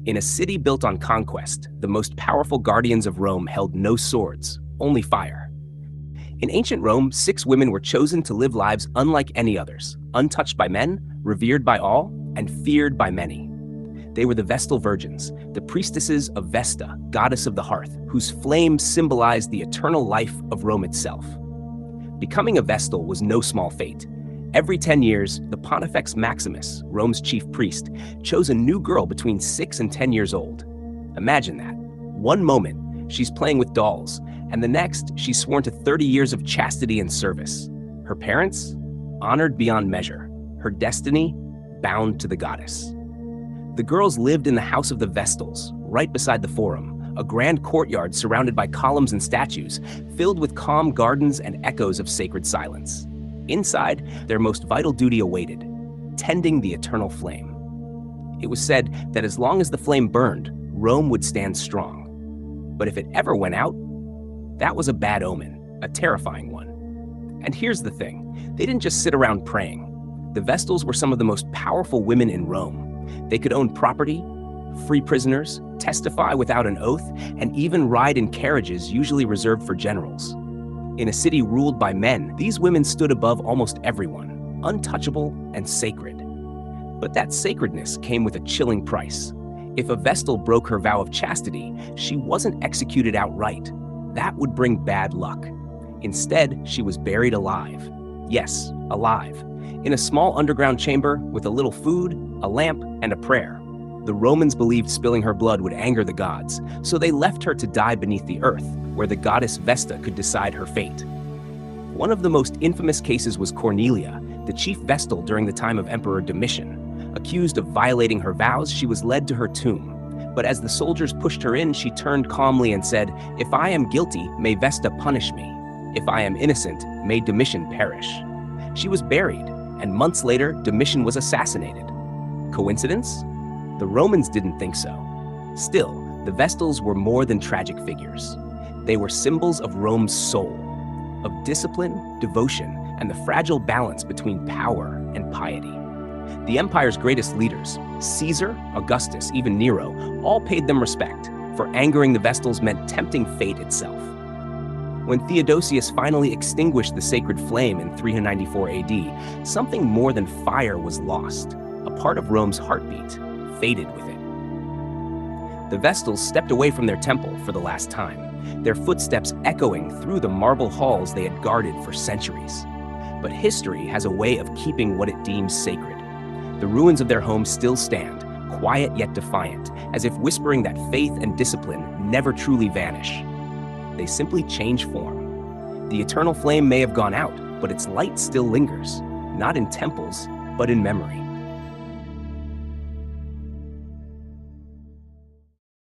In a city built on conquest, the most powerful guardians of Rome held no swords, only fire. In ancient Rome, 6 women were chosen to live lives unlike any others, untouched by men, revered by all, and feared by many. They were the Vestal virgins, the priestesses of Vesta, goddess of the hearth, whose flame symbolized the eternal life of Rome itself. Becoming a Vestal was no small fate. Every 10 years, the Pontifex Maximus, Rome's chief priest, chose a new girl between 6 and 10 years old. Imagine that. One moment, she's playing with dolls, and the next, she's sworn to 30 years of chastity and service. Her parents? Honored beyond measure. Her destiny? Bound to the goddess. The girls lived in the House of the Vestals, right beside the Forum, a grand courtyard surrounded by columns and statues, filled with calm gardens and echoes of sacred silence. Inside, their most vital duty awaited, tending the eternal flame. It was said that as long as the flame burned, Rome would stand strong. But if it ever went out, that was a bad omen, a terrifying one. And here's the thing, they didn't just sit around praying. The Vestals were some of the most powerful women in Rome. They could own property, free prisoners, testify without an oath, and even ride in carriages usually reserved for generals. In a city ruled by men, these women stood above almost everyone, untouchable and sacred. But that sacredness came with a chilling price. If a Vestal broke her vow of chastity, she wasn't executed outright. That would bring bad luck. Instead, she was buried alive. Yes, alive. In a small underground chamber with a little food, a lamp, and a prayer. The Romans believed spilling her blood would anger the gods, so they left her to die beneath the earth, where the goddess Vesta could decide her fate. One of the most infamous cases was Cornelia, the chief Vestal during the time of Emperor Domitian. Accused of violating her vows, she was led to her tomb. But as the soldiers pushed her in, she turned calmly and said, "If I am guilty, may Vesta punish me. If I am innocent, may Domitian perish." She was buried, and months later, Domitian was assassinated. Coincidence? The Romans didn't think so. Still, the Vestals were more than tragic figures. They were symbols of Rome's soul, of discipline, devotion, and the fragile balance between power and piety. The empire's greatest leaders, Caesar, Augustus, even Nero, all paid them respect, for angering the Vestals meant tempting fate itself. When Theodosius finally extinguished the sacred flame in 394 AD, something more than fire was lost. A part of Rome's heartbeat faded with it. The Vestals stepped away from their temple for the last time, their footsteps echoing through the marble halls they had guarded for centuries. But history has a way of keeping what it deems sacred. The ruins of their home still stand, quiet yet defiant, as if whispering that faith and discipline never truly vanish. They simply change form. The eternal flame may have gone out, but its light still lingers, not in temples, but in memory.